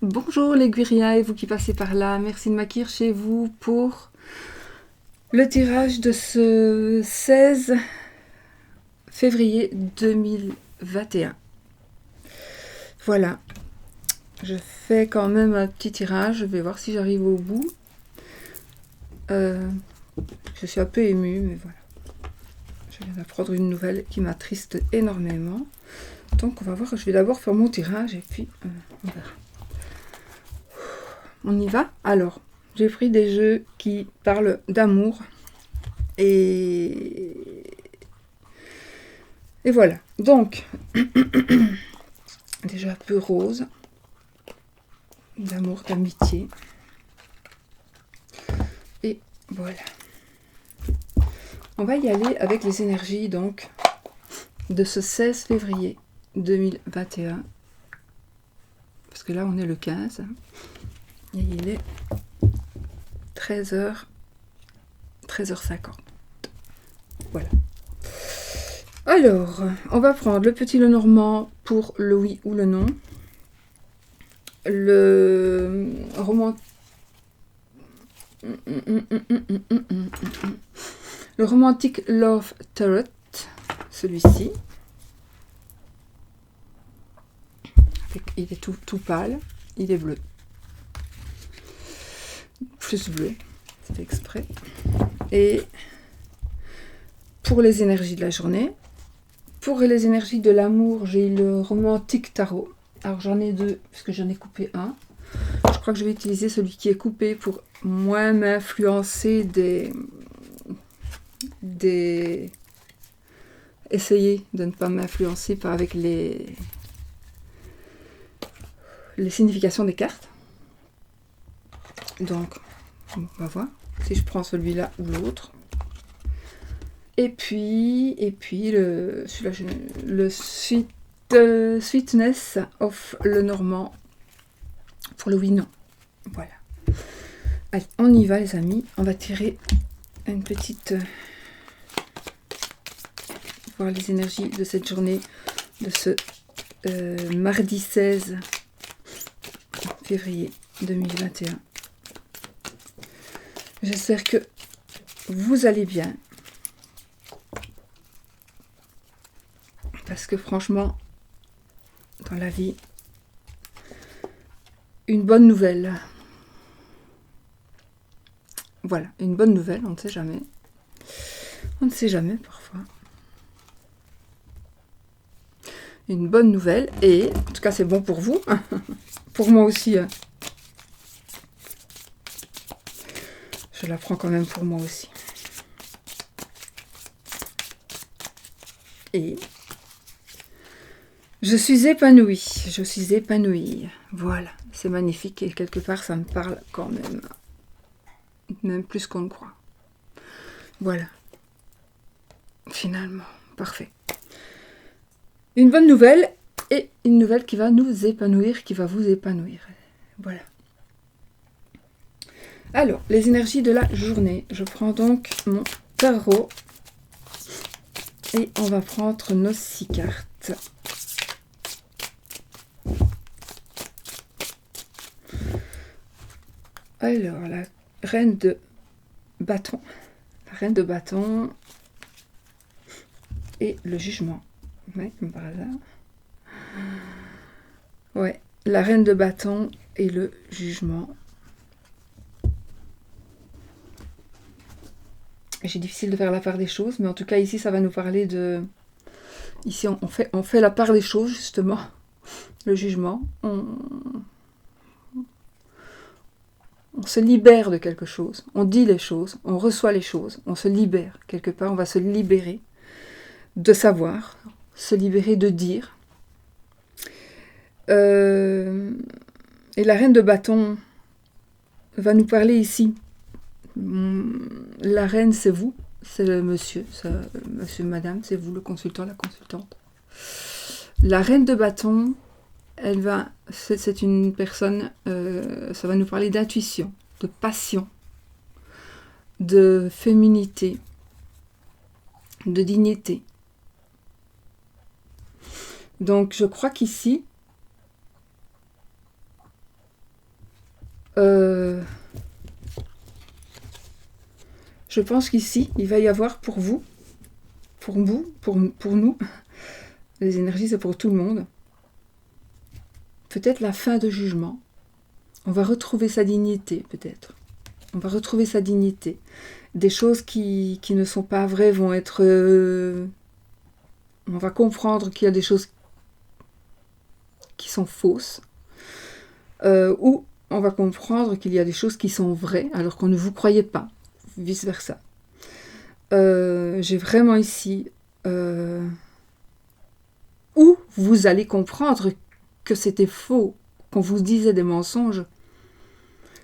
Bonjour les Guiria et vous qui passez par là, merci de m'accueillir chez vous pour le tirage de ce 16 février 2021. Voilà, je fais quand même un petit tirage, je vais voir si j'arrive au bout. Je suis un peu émue, mais voilà. Je viens d'apprendre une nouvelle qui m'attriste énormément. Donc on va voir, je vais d'abord faire mon tirage et puis on verra. On y va? Alors, j'ai pris des jeux qui parlent d'amour. Et voilà. Donc, déjà un peu rose. D'amour, d'amitié. Et voilà. On va y aller avec les énergies, donc, de ce 16 février 2021. Parce que là, on est le 15. Et il est 13h50. Voilà. Alors, on va prendre le petit Lenormand pour le oui ou le non. Le romantique Love Tarot, celui-ci. Il est tout pâle, il est bleu. Plus bleu, c'est fait exprès. Et pour les énergies de la journée, pour les énergies de l'amour, j'ai le romantique tarot. Alors j'en ai deux, parce que j'en ai coupé un. Je crois que je vais utiliser celui qui est coupé pour moins m'influencer Essayer de ne pas m'influencer avec les significations des cartes. Donc, on va voir si je prends celui-là ou l'autre. Et puis le Sweetness of Lenormand pour le oui-non. Voilà. Allez, on y va les amis. On va tirer une petite... voir les énergies de cette journée, de ce mardi 16 février 2021. J'espère que vous allez bien. Parce que franchement, dans la vie, une bonne nouvelle. Voilà, une bonne nouvelle, on ne sait jamais. On ne sait jamais parfois. Une bonne nouvelle, et en tout cas c'est bon pour vous. Pour moi aussi. Je la prends quand même pour moi aussi. Et je suis épanouie. Je suis épanouie. Voilà, c'est magnifique et quelque part ça me parle quand même. Même plus qu'on ne croit. Voilà. Finalement, parfait. Une bonne nouvelle et une nouvelle qui va nous épanouir, qui va vous épanouir. Voilà. Alors, les énergies de la journée. Je prends donc mon tarot et on va prendre nos 6 cartes. Alors, la reine de bâton. La reine de bâton et le jugement. Ouais, comme par hasard. Ouais, la reine de bâton et le jugement. J'ai difficile de faire la part des choses, mais en tout cas ici ça va nous parler de... Ici on fait la part des choses justement. Le jugement. On se libère de quelque chose. On dit les choses, on reçoit les choses, on se libère. Quelque part on va se libérer de savoir, se libérer de dire. Et la reine de bâton va nous parler ici. La reine, c'est vous, c'est le monsieur, monsieur, madame, c'est vous, le consultant, la consultante. La reine de bâton, c'est une personne, ça va nous parler d'intuition, de passion, de féminité, de dignité. Donc je crois qu'ici, Je pense qu'ici, il va y avoir pour vous, pour nous, les énergies, c'est pour tout le monde, peut-être la fin de jugement. On va retrouver sa dignité, peut-être. On va retrouver sa dignité. Des choses qui ne sont pas vraies vont être... on va comprendre qu'il y a des choses qui sont fausses. Ou on va comprendre qu'il y a des choses qui sont vraies, alors qu'on ne vous croyait pas. Vice-versa. J'ai vraiment ici... où vous allez comprendre que c'était faux, qu'on vous disait des mensonges,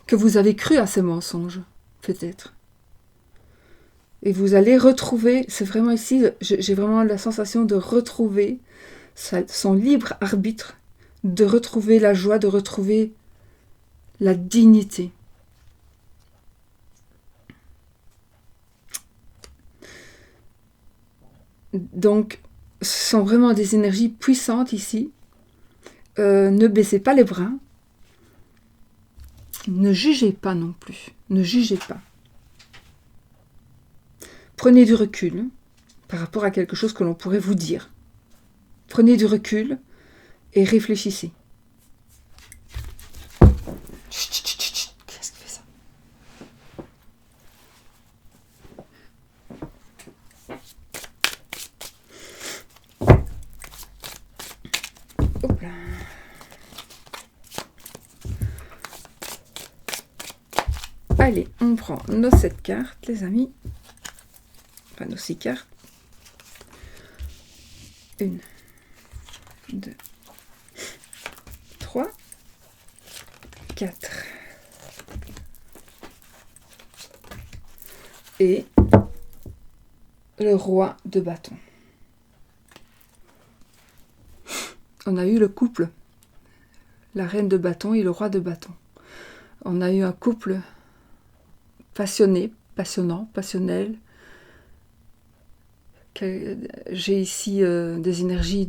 que vous avez cru à ces mensonges, peut-être. Et vous allez retrouver, c'est vraiment ici, j'ai vraiment la sensation de retrouver son libre arbitre, de retrouver la joie, de retrouver la dignité. Donc, ce sont vraiment des énergies puissantes ici. Ne baissez pas les bras. Ne jugez pas non plus. Ne jugez pas. Prenez du recul par rapport à quelque chose que l'on pourrait vous dire. Prenez du recul et réfléchissez. Qu'est-ce qui fait ça? Hop là. Allez, on prend nos 7 cartes, les amis. Enfin, nos 6 cartes. 1, 2, 3, 4. Et le roi de bâton. On a eu le couple, la reine de bâton et le roi de bâton. On a eu un couple passionné, passionnant, passionnel. J'ai ici des énergies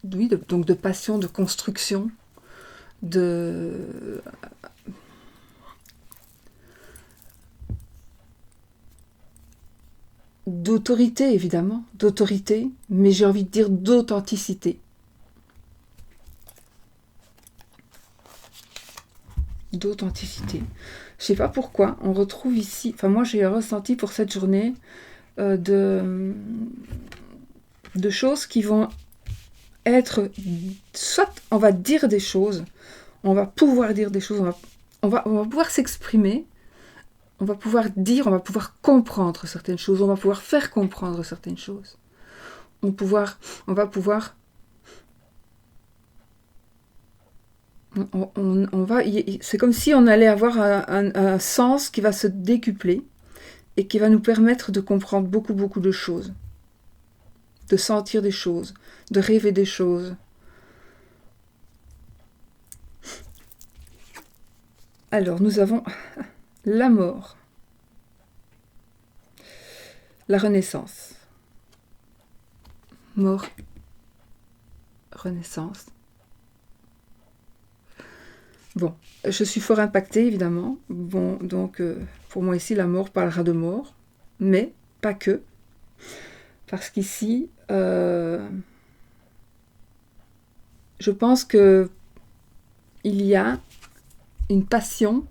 donc de passion, de construction, d'autorité, évidemment, d'autorité, mais j'ai envie de dire d'authenticité. D'authenticité. Je sais pas pourquoi, on retrouve ici, enfin moi j'ai ressenti pour cette journée de choses qui vont être, soit on va dire des choses, on va pouvoir dire des choses, on va pouvoir s'exprimer, on va pouvoir dire, on va pouvoir comprendre certaines choses, on va pouvoir faire comprendre certaines choses. On va pouvoir... c'est comme si on allait avoir un sens qui va se décupler et qui va nous permettre de comprendre beaucoup, beaucoup de choses. De sentir des choses, de rêver des choses. Alors, nous avons la mort, la renaissance. Mort, renaissance. Bon, je suis fort impactée, évidemment. Bon, donc, pour moi ici, la mort parlera de mort, mais pas que. Parce qu'ici, je pense que il y a une passion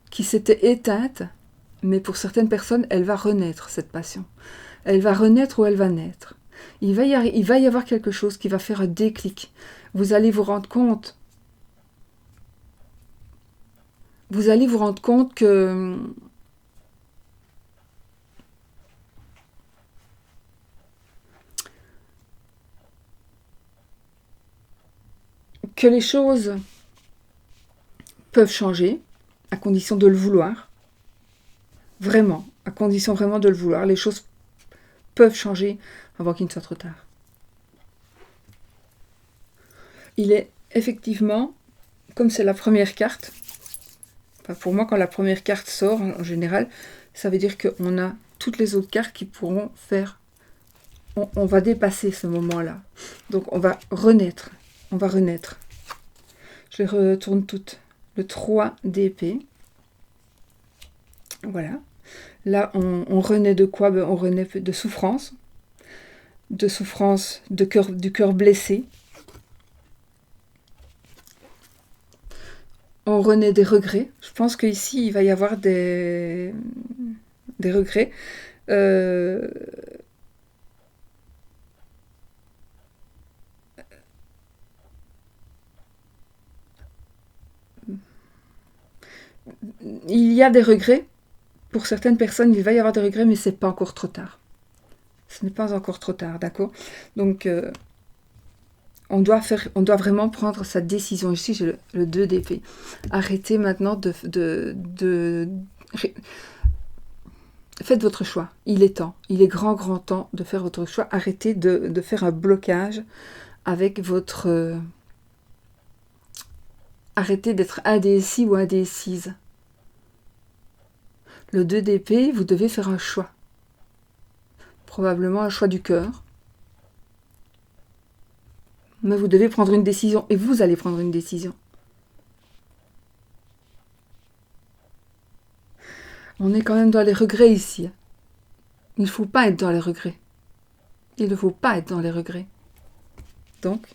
qui s'était éteinte, mais pour certaines personnes, elle va renaître, cette passion. Elle va renaître ou elle va naître. Il va y avoir quelque chose qui va faire un déclic. Vous allez vous rendre compte. Vous allez vous rendre compte que les choses peuvent changer, à condition de le vouloir. Vraiment, à condition vraiment de le vouloir. Les choses peuvent changer avant qu'il ne soit trop tard. Il est effectivement, comme c'est la première carte, enfin pour moi quand la première carte sort en général, ça veut dire qu'on a toutes les autres cartes qui pourront faire, on va dépasser ce moment-là. Donc on va renaître, Je les retourne toutes. le 3 d'épée. Voilà. Là, on renaît de quoi? On renaît de souffrance, du cœur blessé. On renaît des regrets. Je pense qu'ici, il va y avoir des regrets. Il y a des regrets. Pour certaines personnes, il va y avoir des regrets, mais c'est pas encore trop tard. Ce n'est pas encore trop tard, d'accord? Donc, on doit vraiment prendre sa décision. Ici, j'ai le 2 d'épée. Arrêtez maintenant faites votre choix. Il est temps. Il est grand temps de faire votre choix. Arrêtez de faire un blocage avec votre... Arrêtez d'être indécis ou indécise. Le 2 d'épée, vous devez faire un choix. Probablement un choix du cœur. Mais vous devez prendre une décision. Et vous allez prendre une décision. On est quand même dans les regrets ici. Il ne faut pas être dans les regrets. Il ne faut pas être dans les regrets. Donc,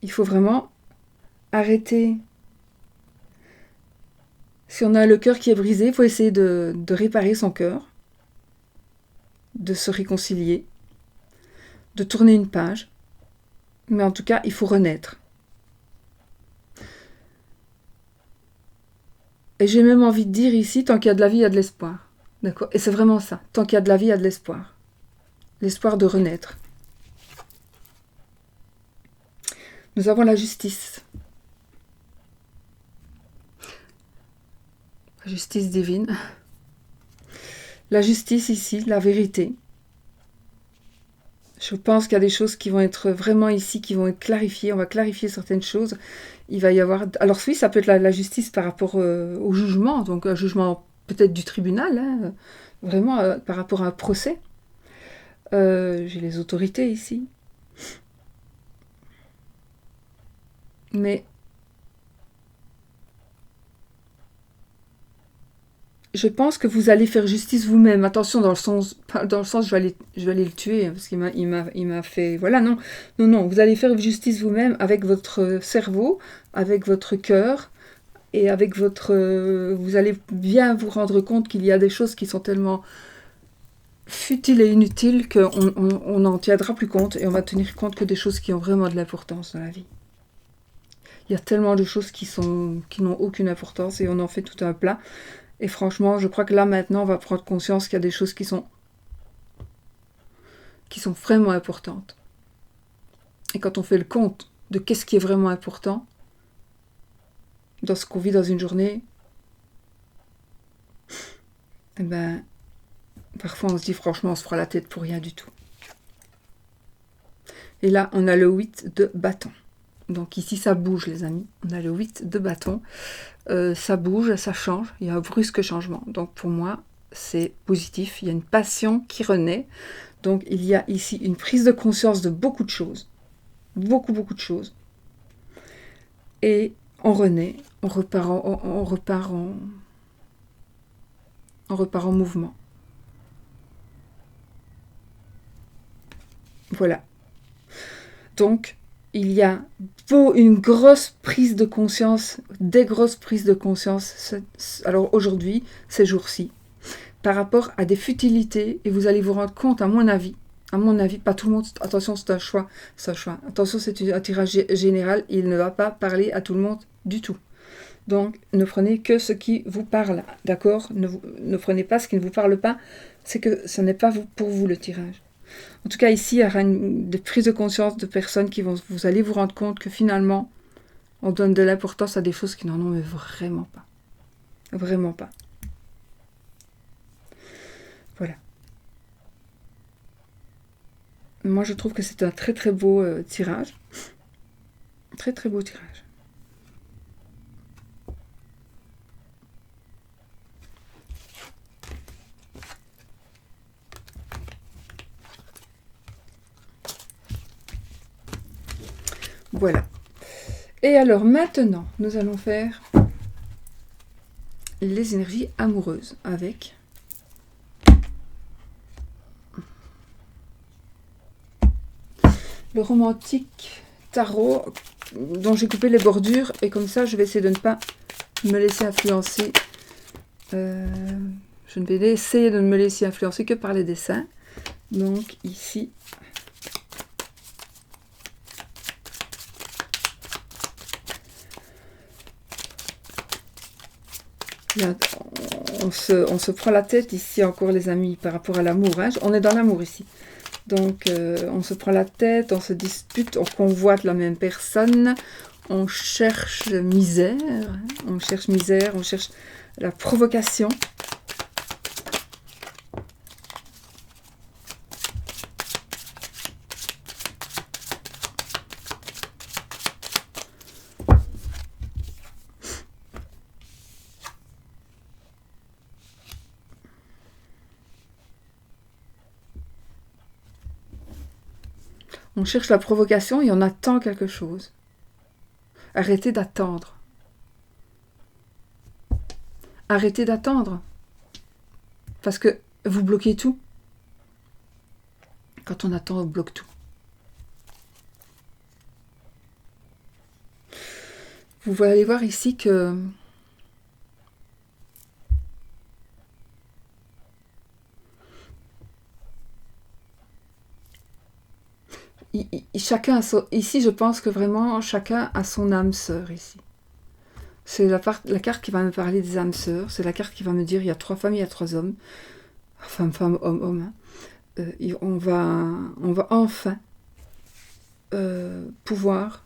il faut vraiment arrêter. Si on a le cœur qui est brisé, il faut essayer de réparer son cœur, de se réconcilier, de tourner une page. Mais en tout cas, il faut renaître. Et j'ai même envie de dire ici, tant qu'il y a de la vie, il y a de l'espoir. D'accord? Et c'est vraiment ça. Tant qu'il y a de la vie, il y a de l'espoir. L'espoir de renaître. Nous avons la justice. La justice divine. La justice ici, la vérité. Je pense qu'il y a des choses qui vont être vraiment ici, qui vont être clarifiées. On va clarifier certaines choses. Il va y avoir... Alors oui, ça peut être la justice par rapport au jugement. Donc un jugement peut-être du tribunal. Hein, vraiment par rapport à un procès. J'ai les autorités ici. Mais je pense que vous allez faire justice vous-même. Attention, dans le sens je vais aller le tuer, parce qu'il m'a fait... Voilà, non. Non, vous allez faire justice vous-même avec votre cerveau, avec votre cœur, et avec votre... vous allez bien vous rendre compte qu'il y a des choses qui sont tellement futiles et inutiles qu'on n'en tiendra plus compte, et on va tenir compte que des choses qui ont vraiment de l'importance dans la vie. Il y a tellement de choses qui n'ont aucune importance, et on en fait tout un plat. Et franchement, je crois que là, maintenant, on va prendre conscience qu'il y a des choses qui sont vraiment importantes. Et quand on fait le compte de qu'est-ce qui est vraiment important dans ce qu'on vit dans une journée, eh ben, parfois on se dit franchement, on se fera la tête pour rien du tout. Et là, on a le 8 de bâton. Donc ici, ça bouge, les amis. On a le 8 de bâton. Ça bouge, ça change. Il y a un brusque changement. Donc pour moi, c'est positif. Il y a une passion qui renaît. Donc il y a ici une prise de conscience de beaucoup de choses. Beaucoup de choses. Et on renaît. On repart en mouvement. Voilà. Donc, il y a une grosse prise de conscience, des grosses prises de conscience, alors aujourd'hui, ces jours-ci, par rapport à des futilités, et vous allez vous rendre compte, à mon avis, pas tout le monde, attention, c'est un choix, attention, c'est un tirage général, il ne va pas parler à tout le monde du tout. Donc, ne prenez que ce qui vous parle, d'accord? Ne prenez pas ce qui ne vous parle pas, c'est que ce n'est pas pour vous le tirage. En tout cas, ici, il y aura des prises de conscience de personnes qui vont... Vous allez vous rendre compte que finalement, on donne de l'importance à des choses qui n'en ont mais vraiment pas. Vraiment pas. Voilà. Moi, je trouve que c'est un très beau tirage. Très beau tirage. Voilà. Et alors maintenant, nous allons faire les énergies amoureuses avec le romantique tarot dont j'ai coupé les bordures, et comme ça je vais essayer de ne pas me laisser influencer. Je ne vais essayer de ne me laisser influencer que par les dessins. Donc ici, là, on se prend la tête ici encore les amis par rapport à l'amour. Hein. On est dans l'amour ici. Donc on se prend la tête, on se dispute, on convoite la même personne, on cherche misère, hein. On cherche misère, on cherche la provocation. On cherche la provocation et on attend quelque chose. Arrêtez d'attendre. Arrêtez d'attendre. Parce que vous bloquez tout. Quand on attend, on bloque tout. Vous allez voir ici que chacun a son... Ici, je pense que vraiment, chacun a son âme sœur ici. C'est la carte qui va me parler des âmes sœurs. C'est la carte qui va me dire il y a 3 femmes, il y a 3 hommes. Femme, femme, homme, homme. Hein. On va enfin pouvoir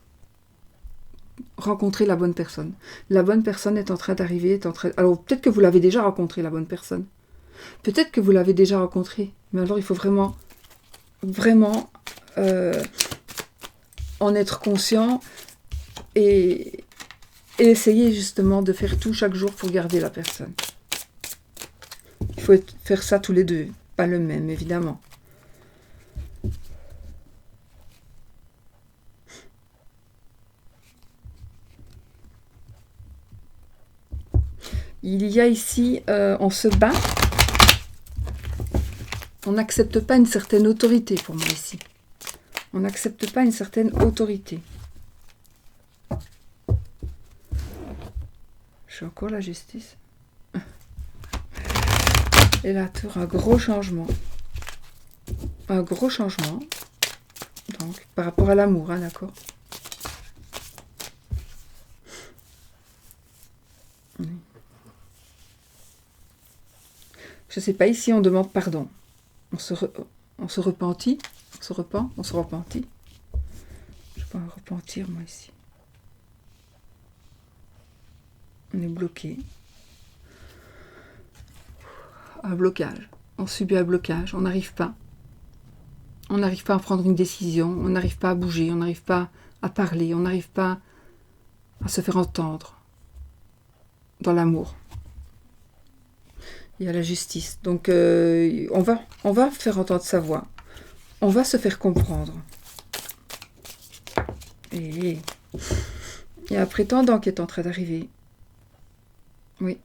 rencontrer la bonne personne. La bonne personne est en train d'arriver. Alors, peut-être que vous l'avez déjà rencontrée, la bonne personne. Peut-être que vous l'avez déjà rencontrée. Mais alors, il faut vraiment en être conscient et essayer justement de faire tout chaque jour pour garder la personne. Il faut faire ça tous les deux, pas le même évidemment. Il y a ici, on se bat, on n'accepte pas une certaine autorité pour moi ici. On n'accepte pas une certaine autorité. J'ai encore la justice. Et la tour, un gros changement. Un gros changement. Donc, par rapport à l'amour, hein, d'accord. Je sais pas, ici on demande pardon. On se repentit. On se repent, on se repentit. Je peux en repentir, moi, ici. On est bloqué. Un blocage. On subit un blocage. On n'arrive pas. On n'arrive pas à prendre une décision. On n'arrive pas à bouger. On n'arrive pas à parler. On n'arrive pas à se faire entendre. Dans l'amour. Il y a la justice. Donc, on va faire entendre sa voix. On va se faire comprendre. Et il y a un prétendant qui est en train d'arriver. Oui.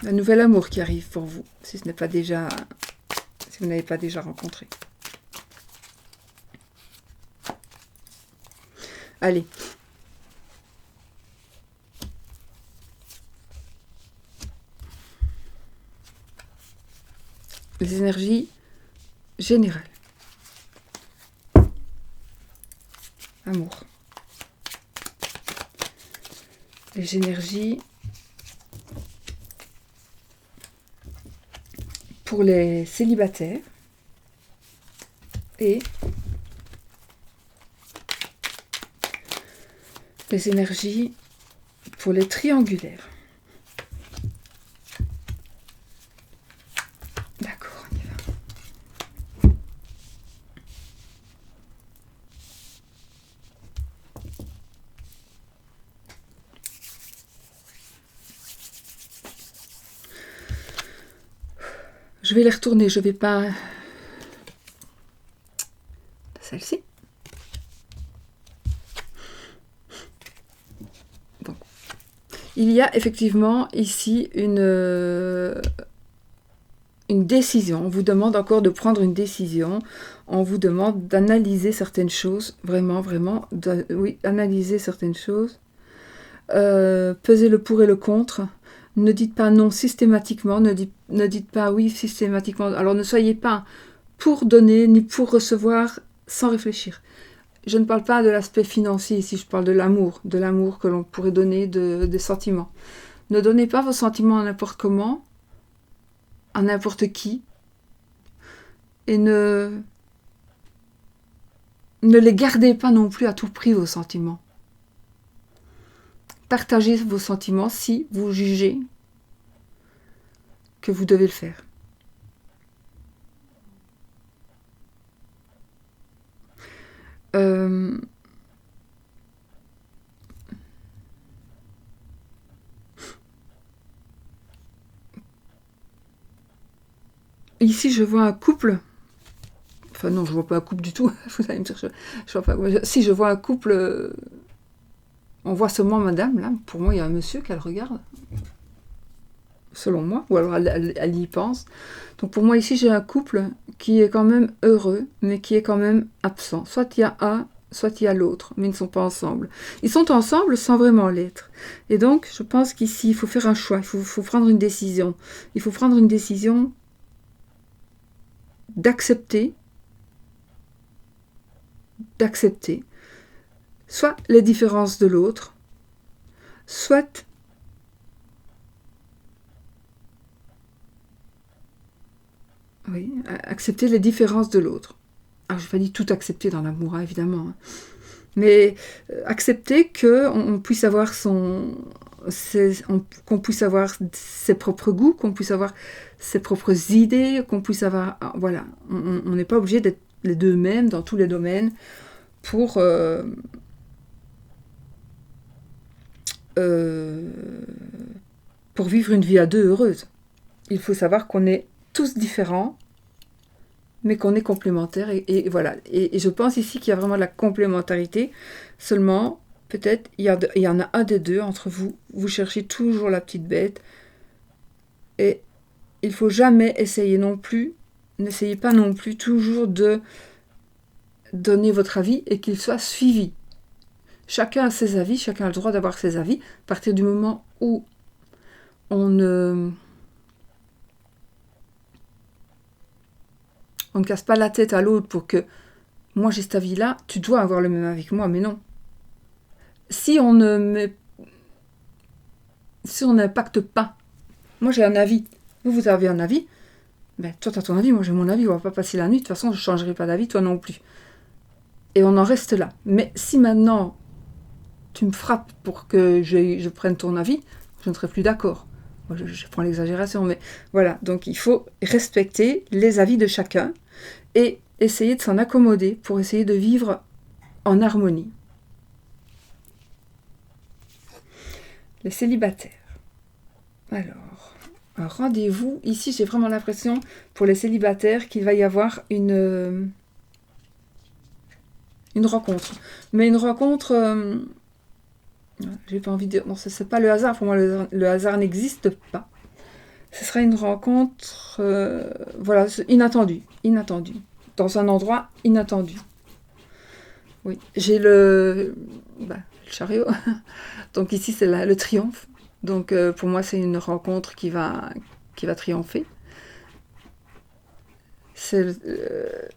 Un nouvel amour qui arrive pour vous, si ce n'est pas déjà... Si vous n'avez pas déjà rencontré. Allez. Les énergies générales. Amour. Les énergies pour les célibataires et les énergies pour les triangulaires. D'accord, on y va. Je vais les retourner, je vais pas... Celle-ci. Il y a effectivement ici une décision. On vous demande encore de prendre une décision. On vous demande d'analyser certaines choses. Vraiment, vraiment. Oui, analyser certaines choses. Peser le pour et le contre. Ne dites pas non systématiquement. Ne dites pas oui systématiquement. Alors ne soyez pas pour donner ni pour recevoir sans réfléchir. Je ne parle pas de l'aspect financier ici. Je parle de l'amour que l'on pourrait donner, des sentiments. Ne donnez pas vos sentiments à n'importe comment, à n'importe qui, et ne les gardez pas non plus à tout prix, vos sentiments. Partagez vos sentiments si vous jugez que vous devez le faire. Ici, je vois un couple. Enfin non, je vois pas un couple du tout. Vous allez me dire, je vois pas. Si je vois un couple, on voit seulement madame, là. Pour moi, il y a un monsieur qu'elle regarde. Selon moi. Ou alors elle y pense. Donc pour moi, ici, j'ai un couple qui est quand même heureux, mais qui est quand même absent. Soit il y a un, soit il y a l'autre, mais ils ne sont pas ensemble. Ils sont ensemble sans vraiment l'être. Et donc, je pense qu'ici, il faut faire un choix. Il faut prendre une décision. Il faut prendre une décision d'accepter soit les différences de l'autre, soit accepter les différences de l'autre. Alors, je n'ai pas dit tout accepter dans l'amour, évidemment, hein. Mais accepter qu'on puisse avoir qu'on puisse avoir ses propres goûts, qu'on puisse avoir ses propres idées, qu'on puisse avoir... Voilà, on n'est pas obligé d'être les deux mêmes dans tous les domaines pour vivre une vie à deux heureuse. Il faut savoir qu'on est tous différents, mais qu'on est complémentaires. Et voilà. Et je pense ici qu'il y a vraiment de la complémentarité. Seulement, peut-être, il y en a un des deux entre vous. Vous cherchez toujours la petite bête. Et il ne faut jamais essayer non plus. N'essayez pas non plus toujours de donner votre avis et qu'il soit suivi. Chacun a ses avis, chacun a le droit d'avoir ses avis. À partir du moment où on ne casse pas la tête à l'autre pour que moi j'ai cet avis-là, tu dois avoir le même avis que moi, mais non. Si on n'impacte pas, moi j'ai un avis, vous avez un avis, ben toi tu as ton avis, moi j'ai mon avis, on va pas passer la nuit, de toute façon je ne changerai pas d'avis, toi non plus. Et on en reste là. Mais si maintenant tu me frappes pour que je prenne ton avis, je ne serai plus d'accord. Je prends l'exagération, mais voilà. Donc il faut respecter les avis de chacun et essayer de s'en accommoder pour essayer de vivre en harmonie. Les célibataires. Alors, un rendez-vous. Ici, j'ai vraiment l'impression, pour les célibataires, qu'il va y avoir une rencontre. Mais une rencontre... j'ai pas envie de dire... Non, c'est pas le hasard. Pour moi, le hasard n'existe pas. Ce sera une rencontre... voilà, inattendue. Dans un endroit inattendu. Oui, j'ai le chariot. Donc ici, c'est le triomphe. Donc pour moi, c'est une rencontre qui va triompher. C'est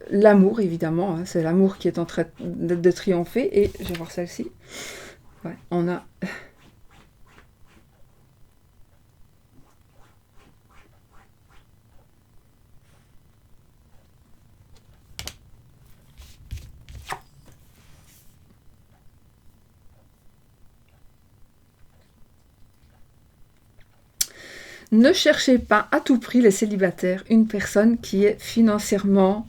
l'amour, évidemment. Hein, c'est l'amour qui est en train de triompher. Et je vais voir celle-ci. Ouais, on a... Ne cherchez pas à tout prix, les célibataires, une personne qui est financièrement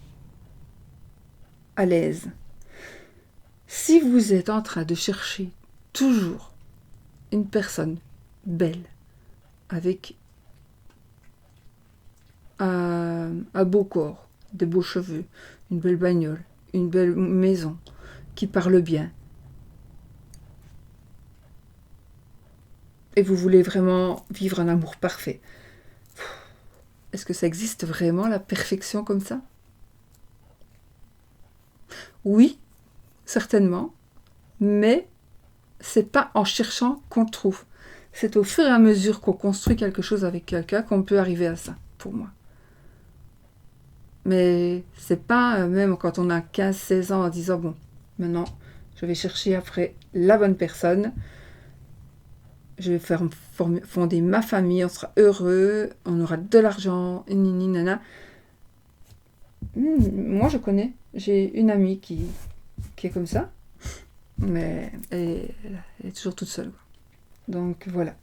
à l'aise. Si vous êtes en train de chercher toujours une personne belle, avec un beau corps, des beaux cheveux, une belle bagnole, une belle maison, qui parle bien, et vous voulez vraiment vivre un amour parfait. Est-ce que ça existe vraiment, la perfection comme ça? Oui, certainement, mais c'est pas en cherchant qu'on le trouve. C'est au fur et à mesure qu'on construit quelque chose avec quelqu'un qu'on peut arriver à ça, pour moi. Mais c'est pas même quand on a 15-16 ans en disant bon, maintenant je vais chercher après la bonne personne, je vais faire fonder ma famille, on sera heureux, on aura de l'argent, nini nana. Moi je connais, j'ai une amie qui est comme ça, mais elle est toujours toute seule. Donc voilà.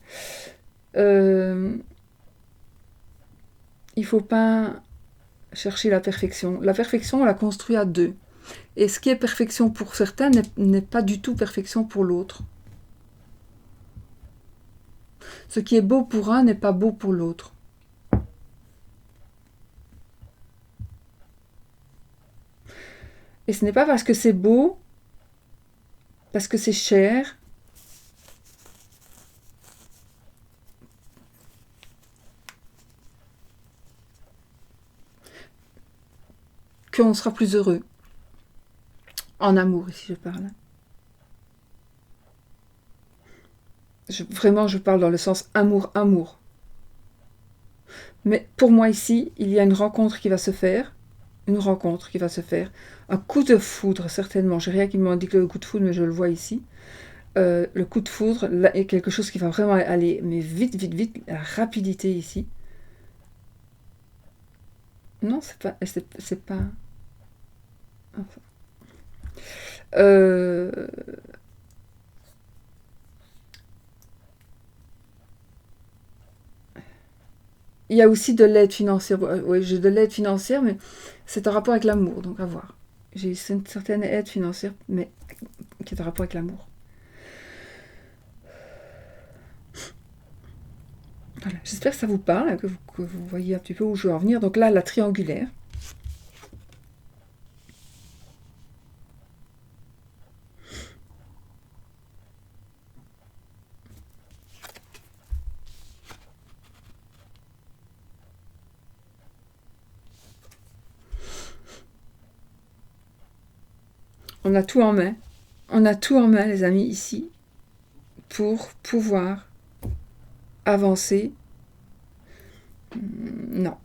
Il faut pas chercher la perfection. La perfection, on la construit à deux. Et ce qui est perfection pour certains n'est pas du tout perfection pour l'autre. Ce qui est beau pour un n'est pas beau pour l'autre. Et ce n'est pas parce que c'est beau, parce que c'est cher, qu'on sera plus heureux. En amour, ici je parle. Vraiment, je parle dans le sens amour. Mais pour moi ici, il y a une rencontre qui va se faire. Un coup de foudre, certainement. J'ai rien qui m'indique le coup de foudre, mais je le vois ici. Le coup de foudre là, est quelque chose qui va vraiment aller, mais vite, la rapidité ici. Non, c'est pas... Enfin. Il y a aussi de l'aide financière. Oui, j'ai de l'aide financière, mais c'est en rapport avec l'amour, donc à voir. J'ai une certaine aide financière, mais qui est en rapport avec l'amour. Voilà. J'espère que ça vous parle, que vous voyez un petit peu où je veux en venir. Donc là, la triangulaire. On a tout en main. On a tout en main, les amis, ici, pour pouvoir avancer. Non.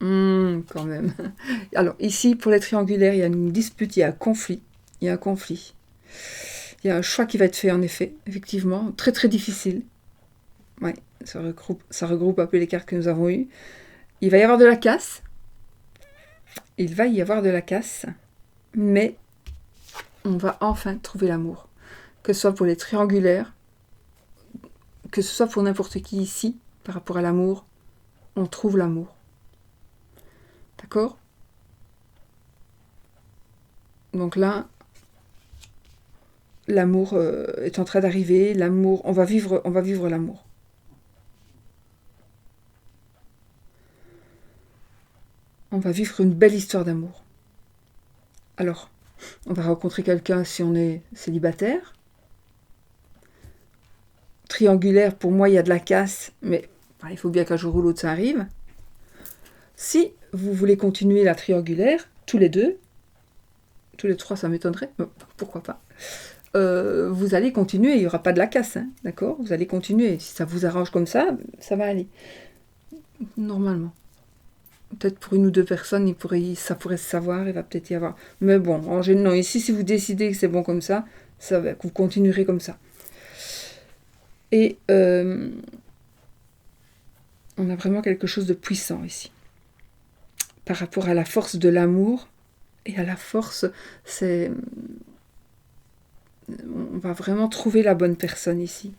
Quand même. Alors, ici, pour les triangulaires, il y a une dispute, il y a un conflit. Il y a un choix qui va être fait, en effet, effectivement. Très, très difficile. Ouais, ça regroupe un peu les cartes que nous avons eues. Il va y avoir de la casse. Mais on va enfin trouver l'amour. Que ce soit pour les triangulaires, que ce soit pour n'importe qui ici, par rapport à l'amour, on trouve l'amour. D'accord? Donc là, l'amour est en train d'arriver. L'amour, on va vivre l'amour. On va vivre une belle histoire d'amour. Alors, on va rencontrer quelqu'un si on est célibataire. Triangulaire, pour moi, il y a de la casse, mais il faut bien qu'un jour ou l'autre ça arrive. Si vous voulez continuer la triangulaire, tous les trois, ça m'étonnerait, mais pourquoi pas. Vous allez continuer, il n'y aura pas de la casse, hein, d'accord? Vous allez continuer. Si ça vous arrange comme ça va aller. Normalement. Peut-être pour une ou deux personnes, ça pourrait se savoir, il va peut-être y avoir. Mais bon, en général, non. Ici, si vous décidez que c'est bon comme ça va, que vous continuerez comme ça. Et on a vraiment quelque chose de puissant ici. Par rapport à la force de l'amour et à la force, on va vraiment trouver la bonne personne ici.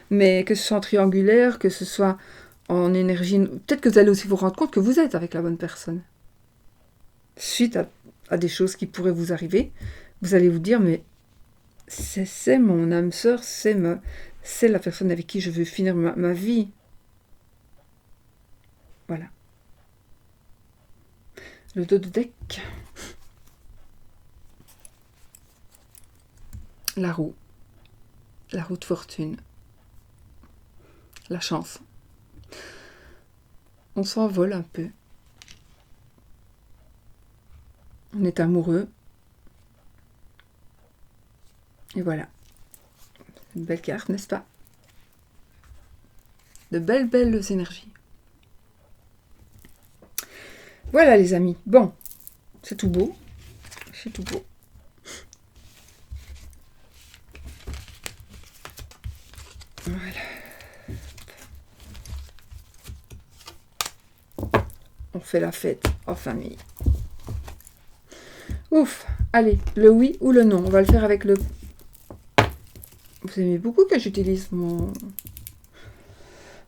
Mais que ce soit en triangulaire, que ce soit en énergie, peut-être que vous allez aussi vous rendre compte que vous êtes avec la bonne personne. Suite à des choses qui pourraient vous arriver, vous allez vous dire, mais c'est mon âme sœur, c'est la personne avec qui je veux finir ma vie. Voilà. Le dos de deck. La roue. la roue de fortune, la chance. On s'envole un peu. On est amoureux. Et voilà. Une belle carte, n'est-ce pas? De belles énergies. Voilà les amis. Bon, c'est tout beau. C'est tout beau. Voilà. On fait la fête en famille. Ouf. Allez, le oui ou le non. On va le faire avec le... Vous aimez beaucoup que j'utilise mon...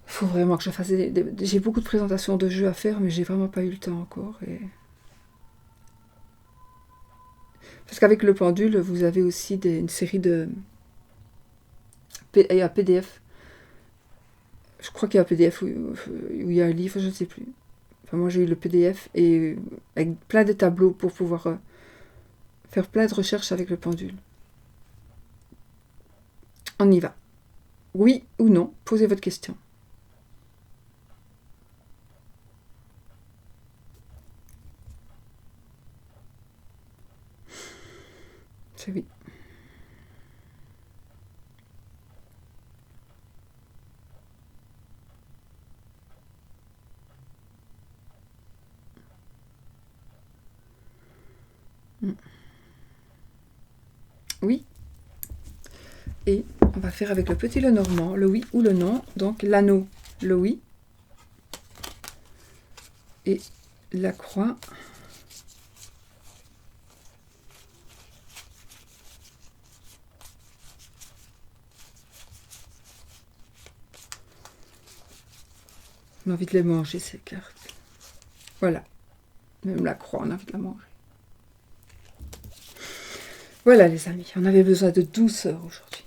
Faut vraiment que je fasse j'ai beaucoup de présentations de jeux à faire, mais j'ai vraiment pas eu le temps encore. Parce qu'avec le pendule, vous avez aussi une série de... Il y a un PDF. Je crois qu'il y a un PDF où il y a un livre, je ne sais plus. Enfin, moi, j'ai eu le PDF et avec plein de tableaux pour pouvoir faire plein de recherches avec le pendule. On y va. Oui ou non, posez votre question. C'est oui. Oui. Et on va faire avec le petit Lenormand, le oui ou le non. Donc l'anneau, le oui. Et la croix, on a envie de les manger ces cartes. Voilà. Même la croix, on a envie de la manger. Voilà les amis, on avait besoin de douceur aujourd'hui.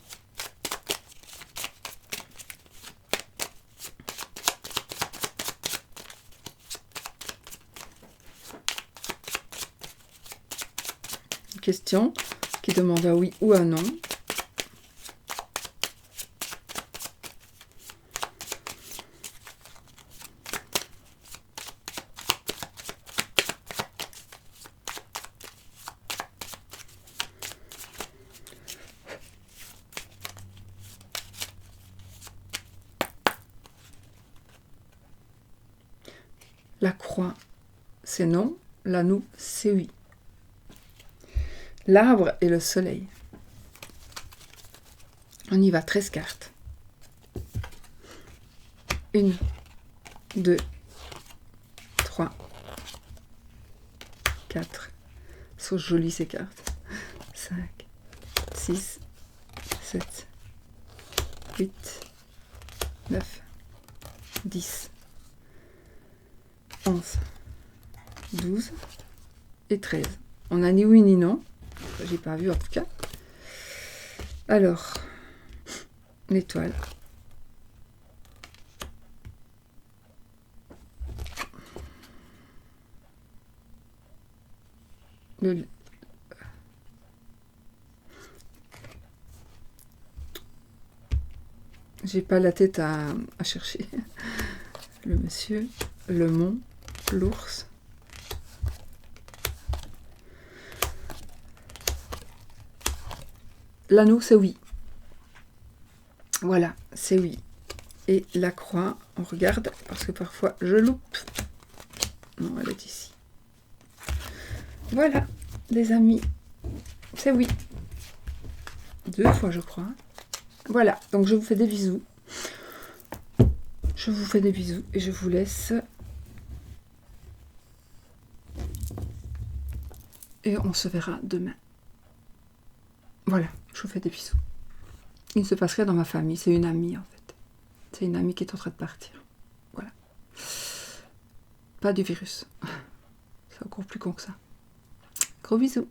Une question qui demande un oui ou un non. La croix, c'est non. L'anneau, c'est oui. L'arbre et le soleil. On y va, 13 cartes. 1, 2, 3, 4. Elles sont jolies ces cartes. 5, 6, 7, 8, 9, 10, 11, 12 et 13. On a ni oui ni non. J'ai pas vu en tout cas. Alors, l'étoile. J'ai pas la tête à chercher. Le monsieur, le mont, l'ours. L'anneau, c'est oui. Voilà, c'est oui. Et la croix, on regarde, parce que parfois je loupe. Non, elle est ici. Voilà, les amis, c'est oui. 2 fois, je crois. Voilà, donc je vous fais des bisous. Je vous fais des bisous et je vous laisse. Et on se verra demain. Voilà, je vous fais des bisous. Il ne se passe rien dans ma famille, c'est une amie en fait. C'est une amie qui est en train de partir. Voilà. Pas du virus. C'est encore plus con que ça. Gros bisous.